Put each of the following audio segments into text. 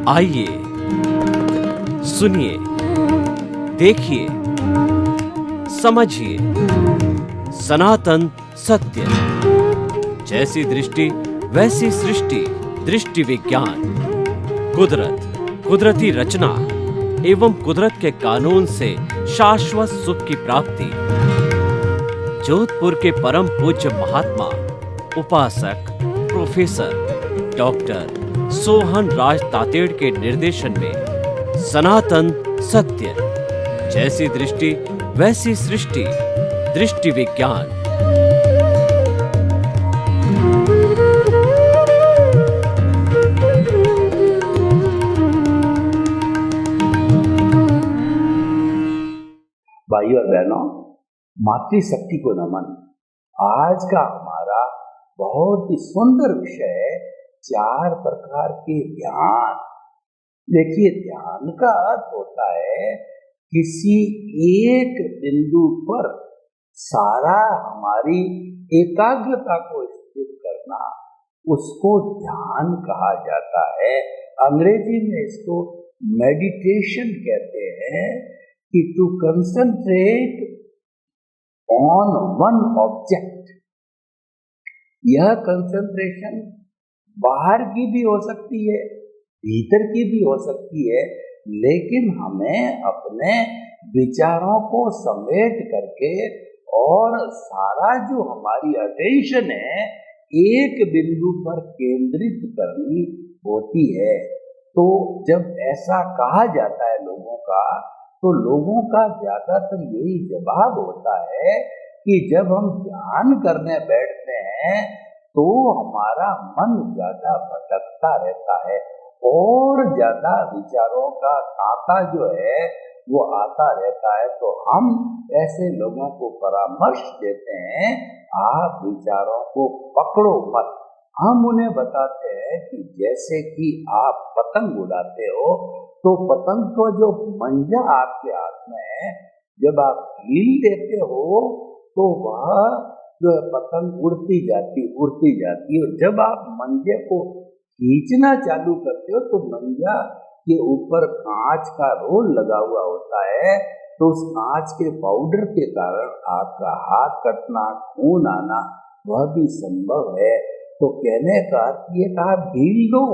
आइए, सुनिए, देखिए, समझिए सनातन सत्य। जैसी दृष्टि वैसी सृष्टि, दृष्टि विज्ञान। कुदरत, कुदरती रचना एवं कुदरत के कानून से शाश्वत सुख की प्राप्ति। जोधपुर के परम पूज्य महात्मा उपासक प्रोफेसर डॉक्टर सोहन राज तातेड़ के निर्देशन में सनातन सत्य। जैसी दृष्टि वैसी सृष्टि, दृष्टि विज्ञान। भाइयों और बहनों, मातृशक्ति को नमन। आज का हमारा बहुत ही सुंदर विषय है 4 प्रकार के ध्यान। देखिए, ध्यान का अर्थ होता है किसी एक बिंदु पर सारा हमारी एकाग्रता को स्थिर करना, उसको ध्यान कहा जाता है। अंग्रेजी में इसको मेडिटेशन कहते हैं कि to concentrate on one object. यह कंसंट्रेशन बाहर की भी हो सकती है, भीतर की भी हो सकती है, लेकिन हमें अपने विचारों को समेट करके और सारा जो हमारी अटेंशन है एक बिंदु पर केंद्रित करनी होती है। तो जब ऐसा कहा जाता है लोगों का, तो लोगों का ज्यादातर यही जवाब होता है कि जब हम ध्यान करने बैठते हैं तो हमारा मन ज्यादा भटकता रहता है और ज्यादा विचारों का तांता जो है वो आता रहता है। तो हम ऐसे लोगों को परामर्श देते हैं, आप विचारों को पकड़ो मत। हम उन्हें बताते हैं कि जैसे कि आप पतंग उड़ाते हो, तो पतंग को जो मंजा आपके हाथ में है, जब आप ढील देते हो तो वह जो है पतंग उड़ती जाती है। और जब आप मंजे को खींचना चालू करते हो तो मंजा के ऊपर कांच का रोल लगा हुआ होता है, तो उस कांच के पाउडर के कारण आपका हाथ कटना, खून आना वह भी संभव है। तो कहने का ये कहा, ढील दो,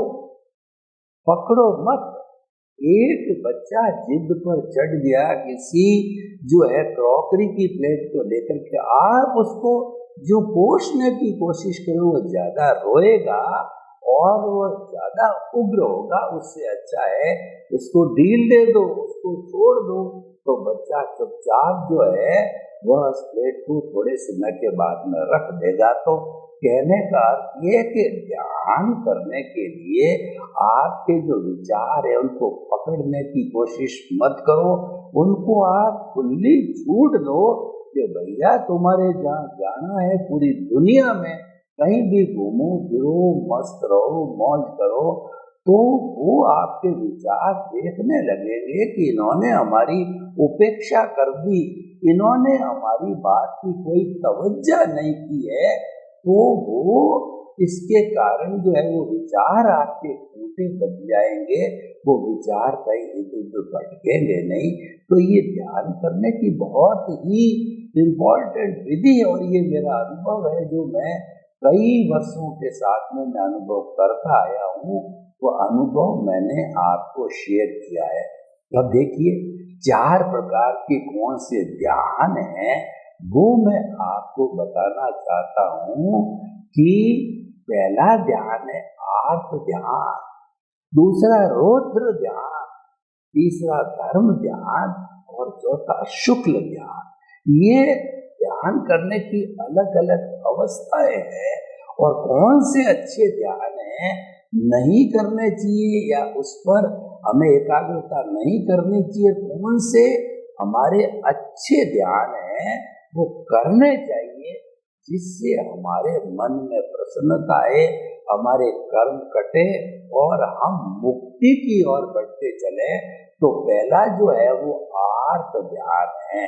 पकड़ो मत। एक बच्चा जिद पर चढ़ गया किसी जो है क्रॉकरी की प्लेट को लेकर के, आप उसको जो पोषने की कोशिश करो वो ज्यादा रोएगा और वो ज्यादा उग्र होगा। उससे अच्छा है उसको ढील दे दो, उसको छोड़ दो, तो बच्चा चुपचाप जो है वह उस प्लेट को थोड़े समय के बाद में रख देगा। तो कहने का अर्थ ये कि ध्यान करने के लिए आपके जो विचार है उनको पकड़ने की कोशिश मत करो, उनको आप खुली छूट दो कि भैया तुम्हारे जहाँ जाना है पूरी दुनिया में कहीं भी घूमो फिरो, मस्त रहो, मौज करो। तो वो आपके विचार देखने लगेंगे कि इन्होंने हमारी उपेक्षा कर दी, इन्होंने हमारी बात की कोई तवज्जो नहीं की है। तो वो इसके कारण जो है वो विचार आपके टूटे बच जाएंगे, वो विचार कहीं इधर भटकेंगे नहीं। तो ये ध्यान करने की बहुत ही इम्पोर्टेंट विधि है और ये मेरा अनुभव है जो मैं कई वर्षों के साथ में मैं अनुभव करता आया हूँ। वो अनुभव मैंने आपको शेयर किया है। अब देखिए, 4 प्रकार के कौन से ध्यान हैं वो मैं आपको बताना चाहता हूँ कि पहला ध्यान है आत्म ध्यान, दूसरा रौद्र ध्यान, तीसरा धर्म ध्यान और चौथा शुक्ल ध्यान। ये ध्यान करने की अलग अलग अवस्थाएं हैं और कौन से अच्छे ध्यान हैं नहीं करने चाहिए या उस पर हमें एकाग्रता नहीं करनी चाहिए, कौन से हमारे अच्छे ध्यान हैं वो करने चाहिए जिससे हमारे मन में प्रसन्नता आए, हमारे कर्म कटे और हम मुक्ति की ओर बढ़ते चले। तो पहला जो है वो आर्त ध्यान है।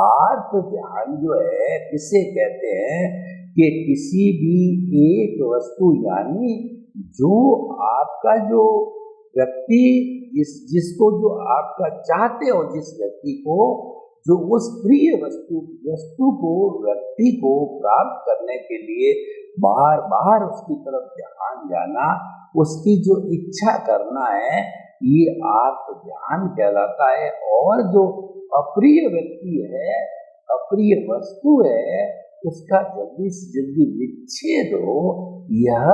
आर्त ध्यान जो है किसे कहते हैं कि किसी भी एक वस्तु यानी जो आपका जो व्यक्ति जिसको जो आपका चाहते हो, जिस व्यक्ति को जो उस प्रिय वस्तु को व्यक्ति को प्राप्त करने के लिए बार बार उसकी तरफ ध्यान जाना, उसकी जो इच्छा करना है, ये आत्म ध्यान कहलाता है। और जो अप्रिय व्यक्ति है, अप्रिय वस्तु है, उसका जल्दी से जल्दी विच्छेद हो, यह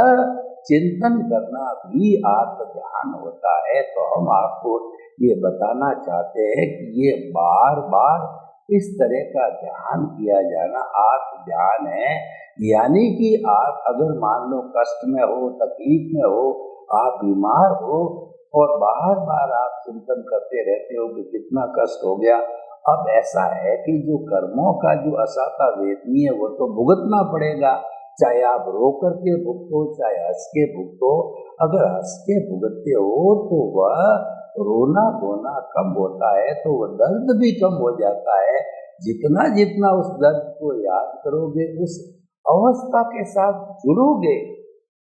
चिंतन करना भी आत्म ध्यान होता है। तो हम आपको ये बताना चाहते हैं कि ये बार बार इस तरह का ध्यान किया जाना आत्म ध्यान है। यानी कि आप अगर मान लो कष्ट में हो, तकलीफ में हो, आप बीमार हो और बार बार आप चिंतन करते रहते हो कि कितना कष्ट हो गया, अब ऐसा है कि जो कर्मों का जो असाता वेदनी है वो तो भुगतना पड़ेगा, चाहे आप रो करके भुगतो चाहे हंस के भुगतो। अगर हंस के भुगतते हो तो वह रोना धोना कम होता है, तो वह दर्द भी कम हो जाता है। जितना जितना उस दर्द को याद करोगे, उस अवस्था के साथ जुड़ोगे,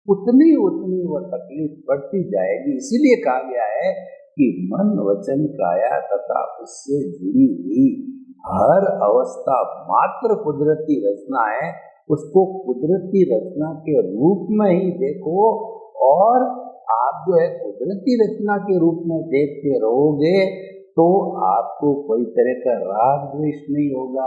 उतनी उतनी वह तकलीफ बढ़ती जाएगी। इसीलिए कहा गया है कि मन वचन काया तथा उससे जुड़ी हुई हर अवस्था मात्र कुदरती रचना है। उसको कुदरती रचना के रूप में ही देखो, और आप जो है कुदरती रचना के रूप में देखते रहोगे तो आपको कोई तरह का राग द्वेष नहीं होगा,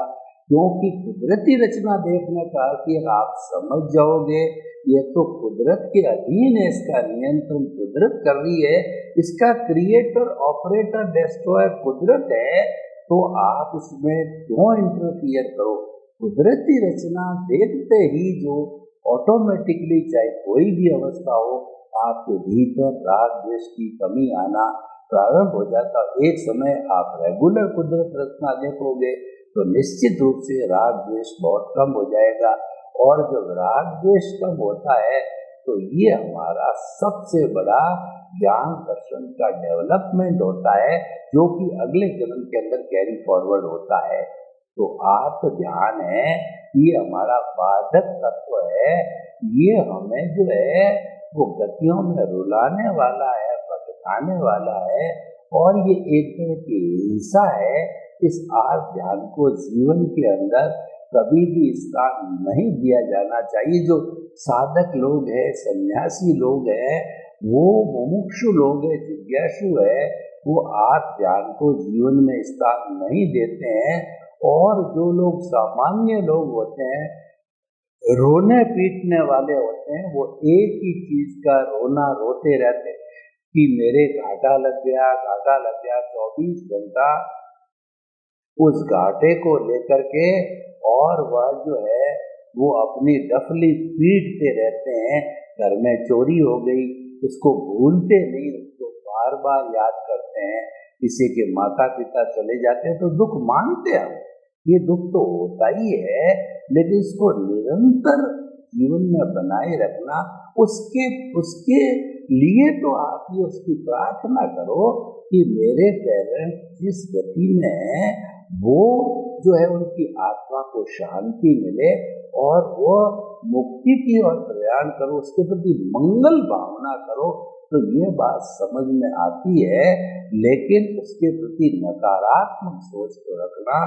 क्योंकि कुदरती रचना देखने का अर्थ आप समझ जाओगे ये तो कुदरत के अधीन है, इसका नियंत्रण कुदरत कर रही है, इसका क्रिएटर ऑपरेटर डिस्ट्रॉयर कुदरत है, तो आप उसमें क्यों इंटरफियर करो। कुदरती रचना देखते ही जो ऑटोमेटिकली चाहे कोई भी अवस्था हो, आपके भीतर राग द्वेष की कमी आना प्रारंभ हो जाता। एक समय आप रेगुलर कुदरत रचना देखोगे तो निश्चित रूप से राग द्वेष बहुत कम हो जाएगा। और जब राग द्वेष कम होता है तो ये हमारा सबसे बड़ा ज्ञान दर्शन का डेवलपमेंट होता है, जो कि अगले जन्म के अंदर कैरी फॉरवर्ड होता है। तो आत्म ध्यान है, ये हमारा बाधक तत्व है, ये हमें जो है वो गतियों में रुलाने वाला है, भटकाने वाला है, और ये एक तरह की हिंसा है। इस आत्म ध्यान को जीवन के अंदर कभी भी स्थान नहीं दिया जाना चाहिए। जो साधक लोग हैं, सन्यासी लोग हैं, वो मुमुक्षु लोग हैं, जिज्ञासु है, वो आत्म ध्यान को जीवन में स्थान नहीं देते हैं। और जो लोग सामान्य लोग होते हैं, रोने पीटने वाले होते हैं, वो एक ही चीज का रोना रोते रहते हैं कि मेरे घाटा लग गया, घाटा लग गया। 24 घंटा उस घाटे को लेकर के, और वह जो है वो अपनी डफली पीटते रहते हैं। घर में चोरी हो गई, उसको भूलते नहीं, उसको बार बार याद करते हैं। किसी के माता पिता चले जाते हैं तो दुख मानते हैं, ये दुख तो होता ही है, लेकिन इसको निरंतर जीवन में बनाए रखना, उसके लिए तो आप ये उसकी प्रार्थना करो कि मेरे पेरेंट्स जिस गति में है वो जो है उनकी आत्मा को शांति मिले और वो मुक्ति की ओर प्रयाण करो, उसके प्रति मंगल भावना करो। तो ये बात समझ में आती है, लेकिन उसके प्रति नकारात्मक सोच को रखना,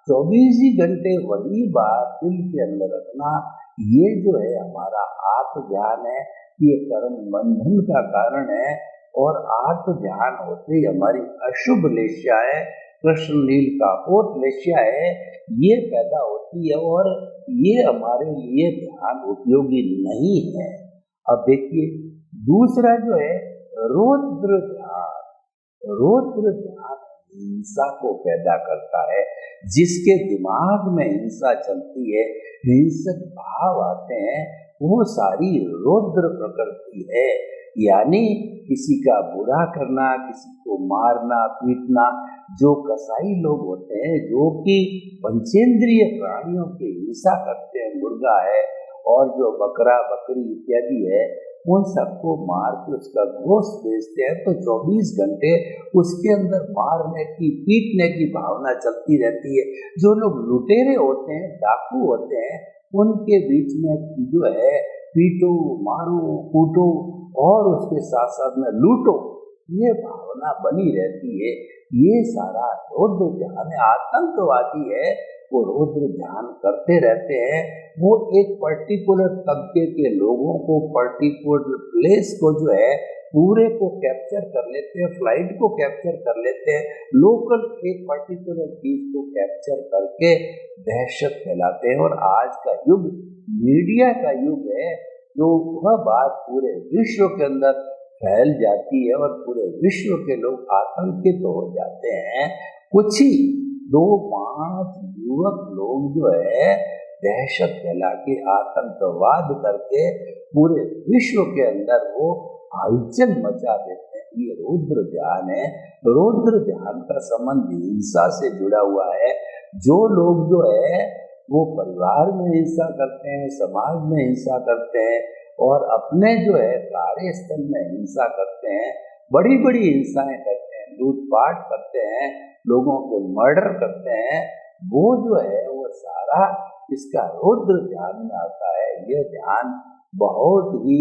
24 ही घंटे वही बात दिल के अंदर रखना, ये जो है हमारा आत्म ध्यान है। ये कर्म बंधन का कारण है, और आत्म ध्यान होते ही हमारी अशुभ लेश्याएं, कृष्ण नील कापोत लेश्याएं ये पैदा होती है, और ये हमारे लिए ध्यान उपयोगी नहीं है। अब देखिए दूसरा जो है रौद्र ध्यान। रौद्र ध्यान हिंसा को पैदा करता है। जिसके दिमाग में हिंसा चलती है, हिंसक भाव आते हैं, वो सारी रौद्र प्रकृति है। यानी किसी का बुरा करना, किसी को मारना पीटना। जो कसाई लोग होते हैं जो कि पंचेंद्रिय प्राणियों की हिंसा करते हैं, मुर्गा है और जो बकरा बकरी इत्यादि है, उन सबको मार के उसका गोश्त बेचते हैं, तो 24 घंटे उसके अंदर मारने की पीटने की भावना चलती रहती है। जो लोग लुटेरे होते हैं, डाकू होते हैं, उनके बीच में जो है पीटो, मारो, कूटो और उसके साथ साथ में लूटो, ये भावना बनी रहती है। ये सारा रौद्र ध्यान है। आतंकवादी है वो रौद्र ध्यान करते रहते हैं। वो एक पर्टिकुलर तबके के लोगों को, पर्टिकुलर प्लेस को जो है पूरे को कैप्चर कर लेते हैं, फ्लाइट को कैप्चर कर लेते हैं, लोकल एक पर्टिकुलर चीज को कैप्चर करके दहशत फैलाते हैं। और आज का युग मीडिया का युग है, जो वह बात पूरे विश्व के अंदर फैल जाती है और पूरे विश्व के लोग आतंकित हो जाते हैं। कुछ ही 2-5 युवक लोग जो है दहशत फैला के, आतंकवाद करके पूरे विश्व के अंदर वो हलचल मचा देते हैं। ये रौद्र ध्यान है। रौद्र ध्यान का संबंध हिंसा से जुड़ा हुआ है। जो लोग जो है वो परिवार में हिंसा करते हैं, समाज में हिंसा करते हैं और अपने जो है कार्यस्थल में हिंसा करते हैं, बड़ी बड़ी हिंसाएं करते हैं, लूटपाट करते हैं, लोगों को मर्डर करते हैं, वो जो है वो सारा इसका रौद्र ध्यान में आता है। ये ध्यान बहुत ही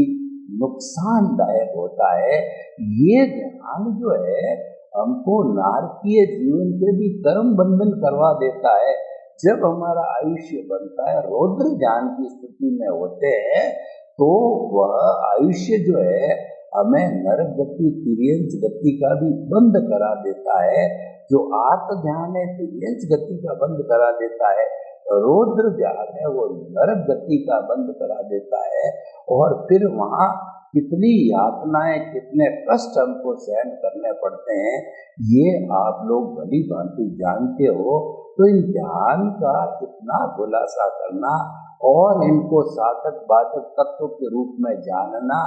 नुकसानदायक होता है। ये ध्यान जो है हमको नारकीय जीवन के भी कर्म बंधन करवा देता है। जब हमारा आयुष्य बनता है, रौद्र ध्यान की स्थिति में होते हैं, तो वह आयुष्य जो है हमें नरक गति, तिर्यंच गति का भी बंद करा देता है। जो आत्म ध्यान है तिर्यंच गति का बंद करा देता है, रौद्र ध्यान है वो नरक गति का बंद करा देता है। और फिर वहाँ कितनी यातनाएं, कितने कष्ट हमको सहन करने पड़ते हैं, ये आप लोग भली भांति जानते हो। तो इन ध्यान का इतना खुलासा करना और इनको साधक बाधक तत्व के रूप में जानना,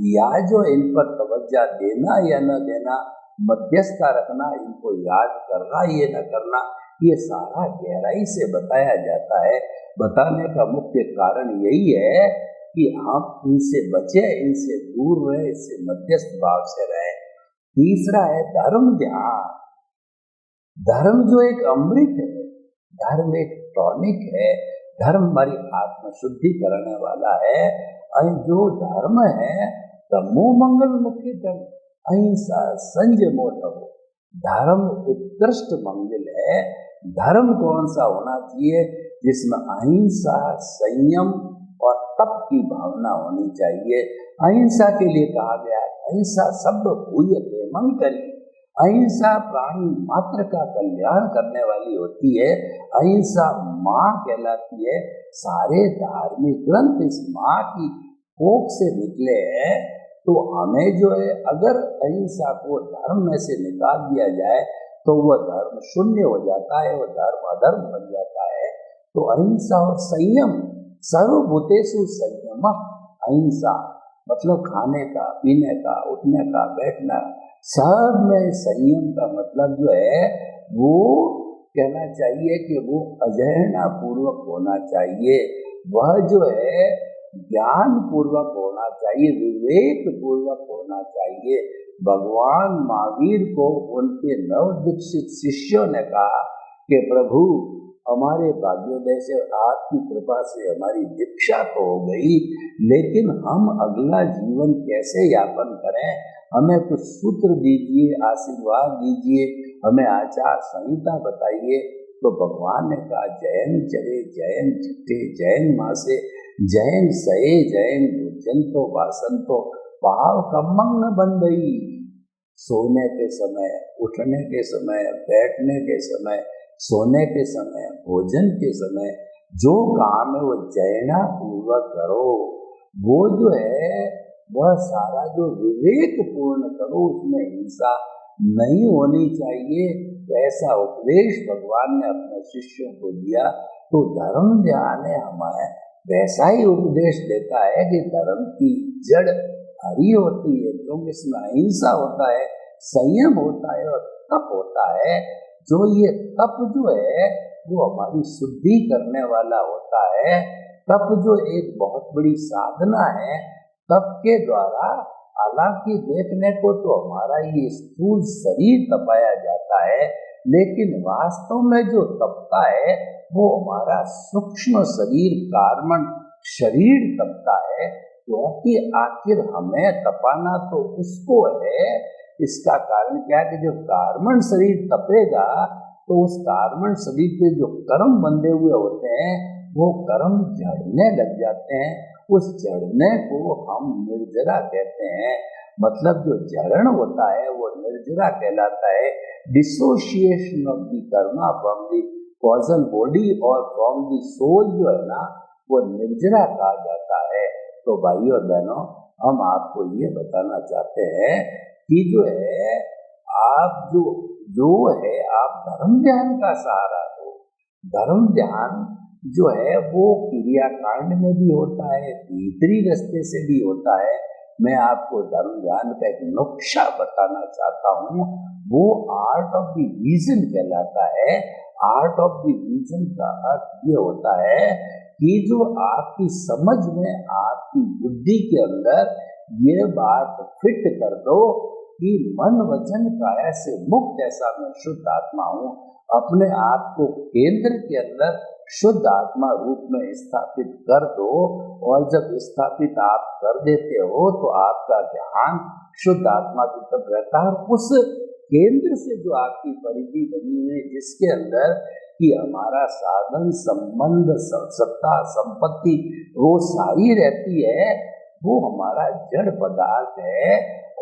या जो इन पर तवज्जो देना या न देना, मध्यस्थता रखना, इनको याद करना ये न करना, ये सारा गहराई से बताया जाता है। बताने का मुख्य कारण यही है कि हम इनसे बचे, इनसे दूर रहे, इससे मध्यस्थ भाव से रहे। तीसरा है धर्म ध्यान। धर्म जो एक अमृत है, धर्म एक टॉनिक है, धर्म हमारी आत्म शुद्धि करने वाला है। जो धर्म है तमो मंगल मुख्य धर्म, अहिंसा संयमो तमो, धर्म उत्कृष्ट मंगल है। धर्म कौन सा होना चाहिए? जिसमें अहिंसा, संयम और तप की भावना होनी चाहिए। अहिंसा के लिए कहा गया है, अहिंसा शब्द भूयते मंकरी, अहिंसा प्राणी मात्र का कल्याण करने वाली होती है। अहिंसा माँ कहलाती है। सारे धार्मिक ग्रंथ इस माँ की कोख से निकले हैं। तो हमें जो है, अगर अहिंसा को धर्म में से निकाल दिया जाए तो वह धर्म शून्य हो जाता है, वह धर्म अधर्म बन जाता है। तो अहिंसा और संयम, सर्वभूतेषु संयम, अहिंसा मतलब खाने का, पीने का, उठने का, बैठना, सब में संयम का मतलब जो है वो कहना चाहिए कि वो अजहना पूर्वक होना चाहिए। वह जो है ज्ञान पूर्वक होना चाहिए, विवेक पूर्वक होना चाहिए। भगवान महावीर को उनके नवदीक्षित शिष्यों ने कहा कि प्रभु हमारे भाग्योदय से, आपकी कृपा से हमारी दीक्षा तो हो गई, लेकिन हम अगला जीवन कैसे यापन करें? हमें कुछ सूत्र दीजिए, आशीर्वाद दीजिए, हमें आचार संहिता बताइए। तो भगवान ने कहा जैन चरे जैन चिट्ठे जैन मासे जैन सहे जैन भोजंतो वासंतो भाव कमंग न बंदई। सोने के समय, उठने के समय, बैठने के समय, सोने के समय, भोजन के समय जो काम है वो जैना पूर्वक करो। वो जो है वह सारा जो विवेक पूर्ण करो, उसमें हिंसा नहीं होनी चाहिए। ऐसा उपदेश भगवान ने अपने शिष्यों को दिया। तो धर्म ध्यान है हमारे वैसा ही उपदेश देता है कि धर्म की जड़ हरी होती है, क्योंकि इसमें अहिंसा होता है, संयम होता है और तप होता है। जो ये तप जो है वो हमारी शुद्धि करने वाला होता है। तप जो एक बहुत बड़ी साधना है, तप के द्वारा, हालांकि देखने को तो हमारा ये स्थूल शरीर तपाया जाता है, लेकिन वास्तव में जो तपता है वो हमारा सूक्ष्म शरीर, कार्बन शरीर तपता है। क्योंकि आखिर हमें तपाना तो उसको है इसका कारण क्या है कि जब कार्बन शरीर तपेगा तो उस कार्बन शरीर पे जो कर्म बंधे हुए होते हैं वो कर्म झड़ने लग जाते हैं। उस झड़ने को हम निर्जरा कहते हैं। मतलब जो झरण होता है वो निर्जरा कहलाता है। Dissociation of the Karma from the causal body और फ्रॉम दी सोल जो है ना वो निर्जरा कहा जाता है। तो भाइयों और बहनों, हम आपको ये बताना चाहते हैं कि जो है आप जो है आप धर्म ध्यान का सहारा दो। धर्म ध्यान जो है वो क्रियाकांड में भी होता है, भीतरी रास्ते से भी होता है। मैं आपको धर्म ध्यान का एक नुक्शा बताना चाहता हूँ। वो आर्ट ऑफ द विजन कहलाता है। आर्ट ऑफ द विजन का अर्थ ये होता है कि जो आपकी समझ में, आपकी बुद्धि के अंदर ये बात फिट कर दो कि मन वचन काया से मुक्त ऐसा मैं शुद्ध आत्मा हूँ। अपने आप को केंद्र के अंदर शुद्ध आत्मा रूप में स्थापित कर दो। और जब स्थापित आप कर देते हो तो आपका ध्यान शुद्ध आत्मा की तरफ रहता है। उस केंद्र से जो आपकी परिधि बनी हुई जिसके अंदर कि हमारा साधन, संबंध, सत्ता, संपत्ति वो सारी रहती है, वो हमारा जड़ पदार्थ है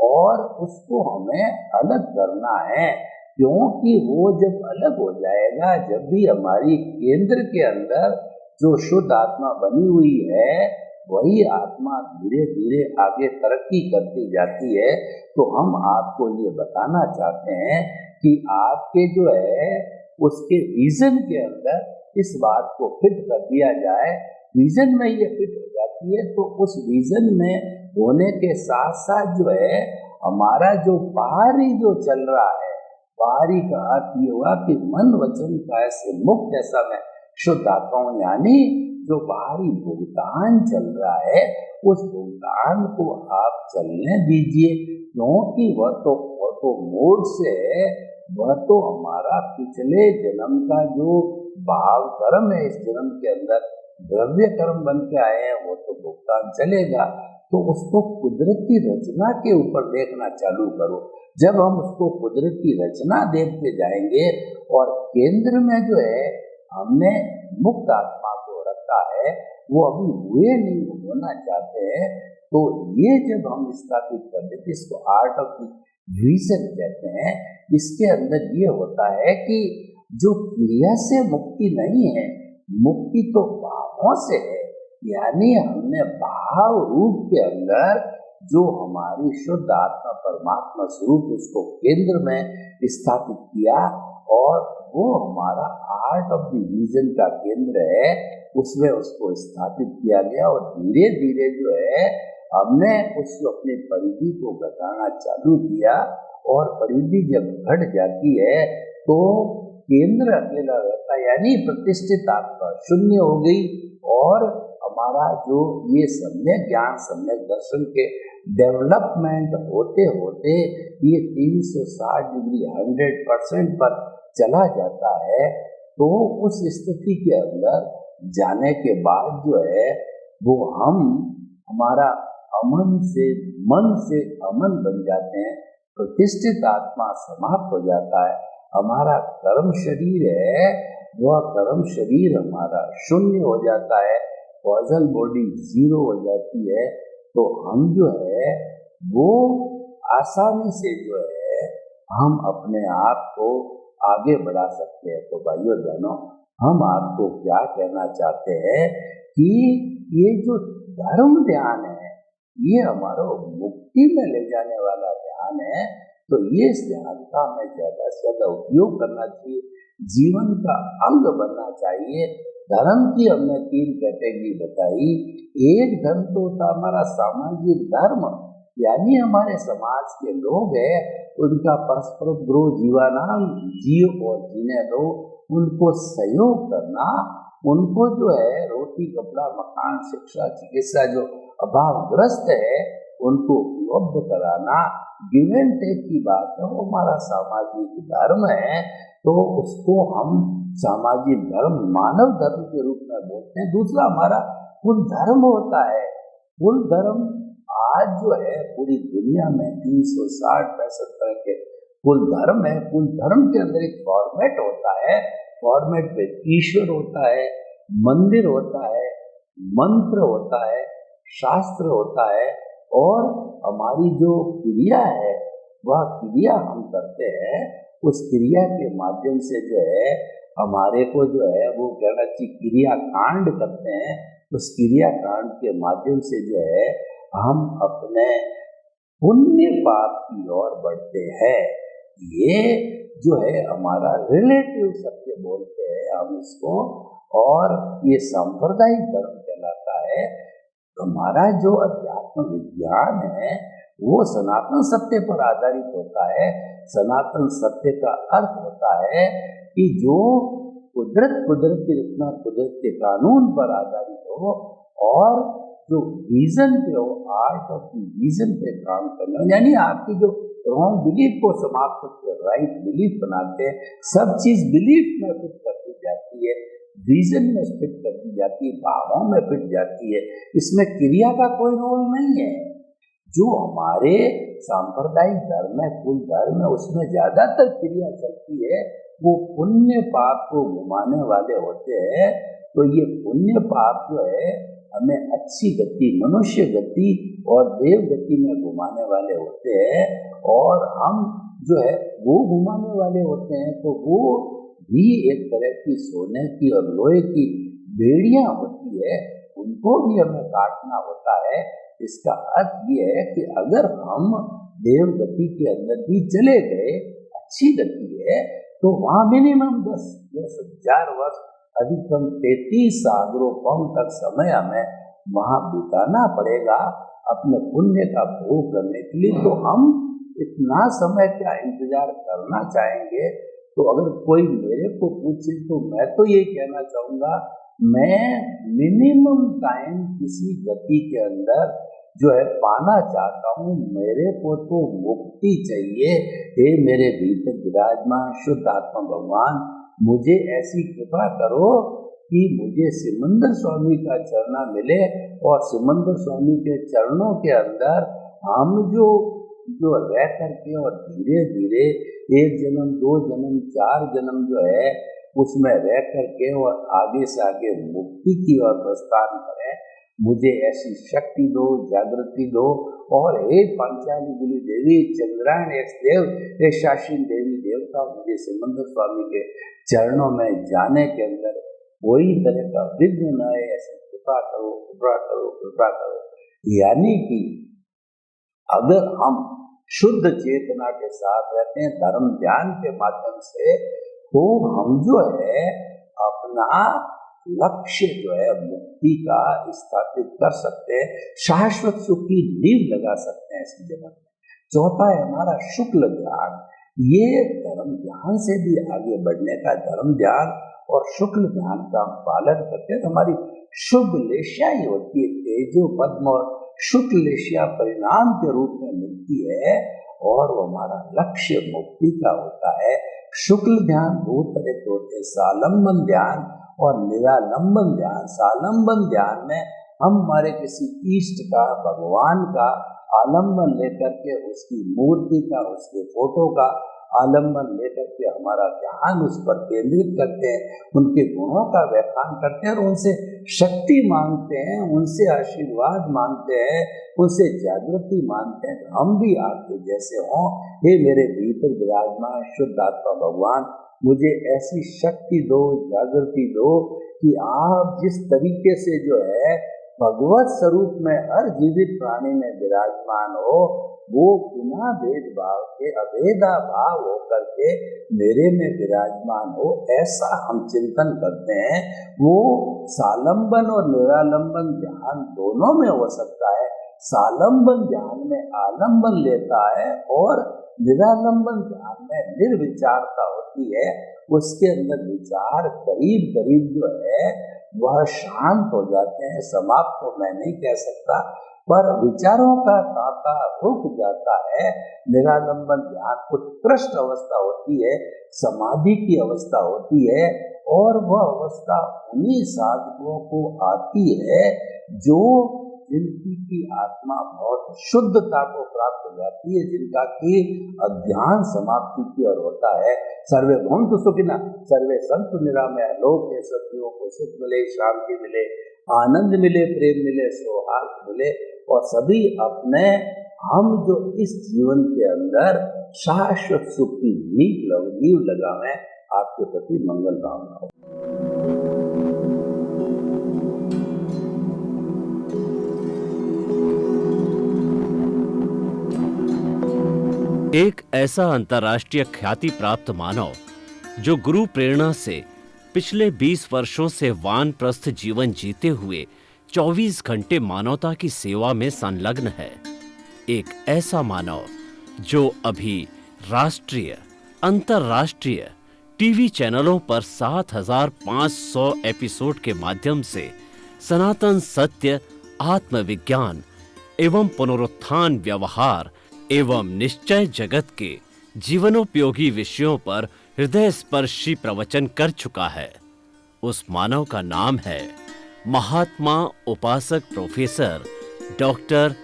और उसको हमें अलग करना है। क्योंकि वो जब अलग हो जाएगा, जब भी हमारी केंद्र के अंदर जो शुद्ध आत्मा बनी हुई है वही आत्मा धीरे धीरे आगे तरक्की करती जाती है। तो हम आपको ये बताना चाहते हैं कि आपके जो है उसके विजन के अंदर इस बात को फिट कर दिया जाए। विजन में ये फिट हो जाती है तो उस विजन में होने के साथ साथ जो है हमारा जो बाहरी जो चल रहा है, बाहरी का अर्थ ये हुआ कि मन वचन काया से मुक्त ऐसा मैं शुद्ध आत्मा हूँ। यानी जो बाहरी भुगतान चल रहा है उस भुगतान को आप चलने दीजिए। क्योंकि वह तो मोड से है, वह तो हमारा पिछले जन्म का जो भाव कर्म है, इस जन्म के अंदर द्रव्य कर्म बन के आए हैं, वो तो भुगतान चलेगा। तो उसको कुदरती रचना के ऊपर देखना चालू करो। जब हम उसको कुदरती रचना देखते जाएंगे और केंद्र में जो है हमने मुक्त आत्मा को रखा है, वो अभी हुए नहीं होना चाहते हैं, तो ये जब हम स्थापित कर देते, इसको आर्ट ऑफ द विजन कहते हैं। इसके अंदर ये होता है कि जो क्रिया से मुक्ति नहीं है, मुक्ति तो भावों से है। यानी हमने भाव रूप के अंदर जो हमारी शुद्ध आत्मा परमात्मा स्वरूप उसको केंद्र में स्थापित किया और वो हमारा आर्ट ऑफ द विजन का केंद्र है, उसमें उसको स्थापित किया गया। और धीरे धीरे जो है हमने उस अपनी परिधि को घटाना चालू किया और परिधि जब घट जाती है तो केंद्र अकेला रहता है, यानी प्रतिष्ठित आत्मा शून्य हो गई। और हमारा जो ये सम्यक ज्ञान, सम्यक दर्शन के डेवलपमेंट होते होते ये 360 डिग्री 100% पर चला जाता है। तो उस स्थिति के अंदर जाने के बाद जो है वो हम हमारा अमन से, मन से अमन बन जाते हैं। प्रतिष्ठित आत्मा समाप्त हो जाता है। हमारा कर्म शरीर है, वह कर्म शरीर हमारा शून्य हो जाता है, कॉजल बॉडी जीरो हो जाती है। तो हम जो है वो आसानी से जो है हम अपने आप को आगे बढ़ा सकते हैं। तो भाइयों बहनों, हम आपको क्या कहना चाहते हैं कि ये जो धर्म ध्यान है ये हमारा मुक्ति में ले जाने वाला ध्यान है। तो ये इस ध्यान का हमें ज्यादा से ज्यादा उपयोग करना चाहिए, जीवन का अंग बनना चाहिए। धर्म की हमने 3 कैटेगरी बताई। एक धर्म तो होता हमारा सामाजिक धर्म, यानी हमारे समाज के लोग हैं उनका परस्पर ग्रोह जीवानाम जियो और जीने दो, उनको सहयोग करना, उनको जो है रोटी कपड़ा मकान शिक्षा चिकित्सा जो अभावग्रस्त है उनको उपलब्ध कराना, गिव एंड टेक की बात है, वो हमारा सामाजिक धर्म है। तो उसको हम सामाजिक धर्म मानव धर्म के रूप में बोलते हैं। दूसरा हमारा कुल धर्म होता है। कुल धर्म आज जो है पूरी दुनिया में 360-65 कुल धर्म है, कुल धर्म के अंदर एक फॉर्मेट होता है, फॉर्मेट में ईश्वर होता है, मंदिर होता है, मंत्र होता है, शास्त्र होता है, और हमारी जो क्रिया है वह क्रिया हम करते हैं, उस क्रिया के माध्यम से जो है हमारे को जो है वो कहना चाहिए क्रिया कांड करते हैं। उस क्रिया कांड के माध्यम से जो है हम अपने पुण्य पाप की ओर बढ़ते हैं। ये जो है हमारा रिलेटिव सत्य बोलते हैं हम इसको, और ये सांप्रदायिक धर्म कहलाता है। हमारा जो अध्यात्म विज्ञान है वो सनातन सत्य पर आधारित होता है। सनातन सत्य का अर्थ होता है कि जो कुदरत की रचना, कुदरत के कानून पर आधारित हो, और जो विजन पे हो, आर्ट ऑफ विजन पे काम करना, यानी आपकी जो रॉन्ग बिलीफ को समाप्त करके राइट बिलीफ बनाते हैं। सब चीज बिलीफ में फिट कर दी जाती है, विजन में फिट कर दी जाती है, भावों में फिट जाती है। इसमें क्रिया का कोई रोल नहीं है। जो हमारे सांप्रदायिक धर्म है, कुल धर्म है, उसमें ज्यादातर क्रिया चलती है, वो पुण्य पाप को घुमाने वाले होते हैं। तो ये पुण्य पाप जो है हमें अच्छी गति, मनुष्य गति और देव गति में घुमाने वाले होते हैं, और हम जो है वो घुमाने वाले होते हैं। तो वो भी एक तरह की सोने की और लोहे की बेड़ियां होती है, उनको भी हमें काटना होता है। इसका अर्थ ये है कि अगर हम देव गति के अंदर भी चले गए, अच्छी गति है, तो वहां मिनिमम 10,000 वर्ष, अधिकतम 33 सागरों तक समय हमें वहां बिताना पड़ेगा अपने पुण्य का भोग करने के लिए। तो हम इतना समय क्या इंतजार करना चाहेंगे? तो अगर कोई मेरे को पूछे तो मैं तो ये कहना चाहूंगा, मैं मिनिमम टाइम किसी गति के अंदर जो है पाना चाहता हूँ। मेरे को तो मुक्ति चाहिए। हे मेरे भीतर विराजमान शुद्ध आत्मा भगवान, मुझे ऐसी कृपा करो कि मुझे सिमंदर स्वामी का चरणा मिले, और सिमंदर स्वामी के चरणों के अंदर हम जो रह करके और धीरे धीरे 1 जन्म, 2 जन्म, 4 जन्म जो है उसमें रह करके और आगे से आगे मुक्ति की ओर प्रस्थान करें। मुझे ऐसी शक्ति दो, जागृति दो। और हे पांचाली गुली देवी, चंद्रायण एक्स देव, हे शासीन देवी देवता, मुझे सिमंदर स्वामी के चरणों में जाने के अंदर कोई तरह का विघ्न न आए, ऐसी कृपा करो, कृपा करो, कृपा करो। यानी कि अगर हम शुद्ध चेतना के साथ रहते हैं धर्म ध्यान के माध्यम से, तो हम जो है अपना लक्ष्य जो है मुक्ति का स्थापित कर सकते हैं, शाश्वत सुख की नींव लगा सकते हैं इस जगत में। चौथा है हमारा शुक्ल ध्यान। ये धर्म ध्यान से भी आगे बढ़ने का, धर्म ध्यान और शुक्ल ध्यान का पालन करते हैं। हमारी शुभ लेशिया ही होती है, तेजो पद्म और शुक्ल लेशिया परिणाम के रूप में मिलती है, और वो हमारा लक्ष्य मुक्ति का होता है। शुक्ल ध्यान 2 तरह के होते हैं, सालंबन ध्यान और निरालंबन ध्यान। सालंबन ध्यान में हम हमारे किसी इष्ट का, भगवान का आलंबन लेकर के, उसकी मूर्ति का, उसके फोटो का आलंबन लेकर के हमारा ध्यान उस पर केंद्रित करते हैं, उनके गुणों का व्याख्यान करते हैं और उनसे शक्ति मांगते हैं, उनसे आशीर्वाद मांगते हैं, उनसे जागृति मांगते हैं। हम भी आपके जैसे हों। हे मेरे भीतर विराजमान शुद्ध आत्मा भगवान, मुझे ऐसी शक्ति दो, जागृति दो कि आप जिस तरीके से जो है भगवत स्वरूप में हर जीवित प्राणी में विराजमान हो, वो बिना भेदभाव के अभेदा भाव होकर के मेरे में विराजमान हो, ऐसा हम चिंतन करते हैं। वो सालंबन और निरालंबन ध्यान दोनों में हो सकता है। सालंबन ध्यान में आलंबन लेता है और निरालंबन ध्यान में निर्विचारता होती है। उसके अंदर विचार करीब करीब जो है वह शांत हो जाते हैं। समाप्त तो मैं नहीं कह सकता, पर विचारों का तांता रुक जाता है। निरालंबन ध्यान उत्कृष्ट अवस्था होती है, समाधि की अवस्था होती है, और वह अवस्था उन्हीं साधकों को आती है जो जिनकी की आत्मा बहुत शुद्धता को प्राप्त हो जाती है, जिनका की अध्यान समाप्ति की ओर होता है। सर्वे भवन्तु सुखिनः, सर्वे सन्तु निरामया, लोक के सत्यों को सुख मिले, शांति मिले, आनंद मिले, प्रेम मिले, सौहार्द मिले, और सभी अपने हम जो इस जीवन के अंदर शाश्वत सुख की नींव लगावें। आपके प्रति मंगल भावना हो। एक ऐसा अंतर्राष्ट्रीय ख्याति प्राप्त मानव जो गुरु प्रेरणा से पिछले 20 वर्षों से वानप्रस्थ जीवन जीते हुए 24 घंटे मानवता की सेवा में संलग्न है। एक ऐसा मानव जो अभी राष्ट्रीय, अंतर्राष्ट्रीय टीवी चैनलों पर 7,500 एपिसोड के माध्यम से सनातन सत्य, आत्मविज्ञान एवं पुनरुत्थान, व्यवहार एवं निश्चय जगत के जीवनोपयोगी विषयों पर हृदय स्पर्शी प्रवचन कर चुका है। उस मानव का नाम है महात्मा उपासक प्रोफेसर डॉक्टर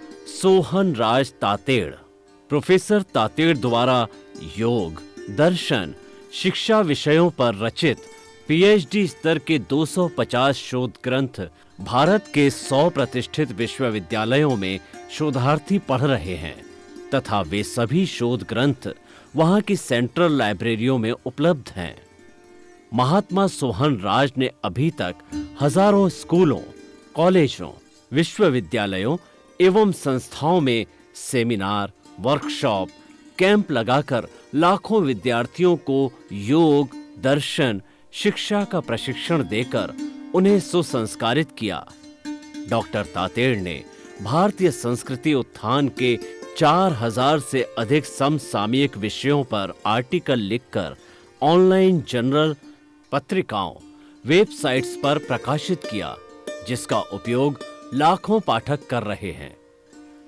सोहन राज तातेड़। प्रोफेसर तातेड़ द्वारा योग, दर्शन, शिक्षा विषयों पर रचित पीएचडी स्तर के 250 शोध ग्रंथ भारत के 100 प्रतिष्ठित विश्वविद्यालयों में शोधार्थी पढ़ रहे हैं तथा वे सभी शोध ग्रंथ वहां की सेंट्रल लाइब्रेरियों में उपलब्ध हैं। महात्मा सोहन राज ने अभी तक हजारों स्कूलों, कॉलेजों, विश्वविद्यालयों एवं संस्थाओं में सेमिनार, वर्कशॉप, कैंप लगाकर लाखों विद्यार्थियों को योग, दर्शन, शिक्षा का प्रशिक्षण देकर उन्हें सुसंस्कारित किया। डॉक्टर तातेड़ ने भारतीय संस्कृति उत्थान के 4000 से अधिक समसामयिक विषयों पर आर्टिकल लिखकर ऑनलाइन जर्नल, पत्रिकाओं, वेबसाइट्स पर प्रकाशित किया, जिसका उपयोग लाखों पाठक कर रहे हैं।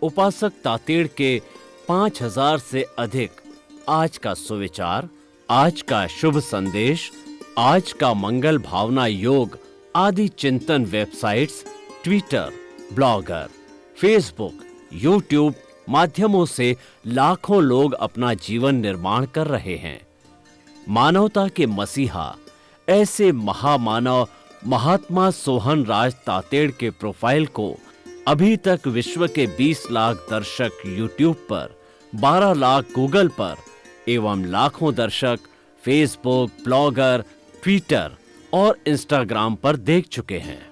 उपासक तातेड़ के 5000 से अधिक आज का सुविचार, आज का शुभ संदेश, आज का मंगल भावना योग आदि चिंतन websites, Twitter, blogger, Facebook, YouTube माध्यमों से लाखों लोग अपना जीवन निर्माण कर रहे हैं। मानवता के मसीहा ऐसे महामानव महात्मा सोहन राज तातेड़ के प्रोफाइल को अभी तक विश्व के 20 लाख दर्शक यूट्यूब पर, 12 लाख गूगल पर एवं लाखों दर्शक फेसबुक, ब्लॉगर, ट्विटर और इंस्टाग्राम पर देख चुके हैं।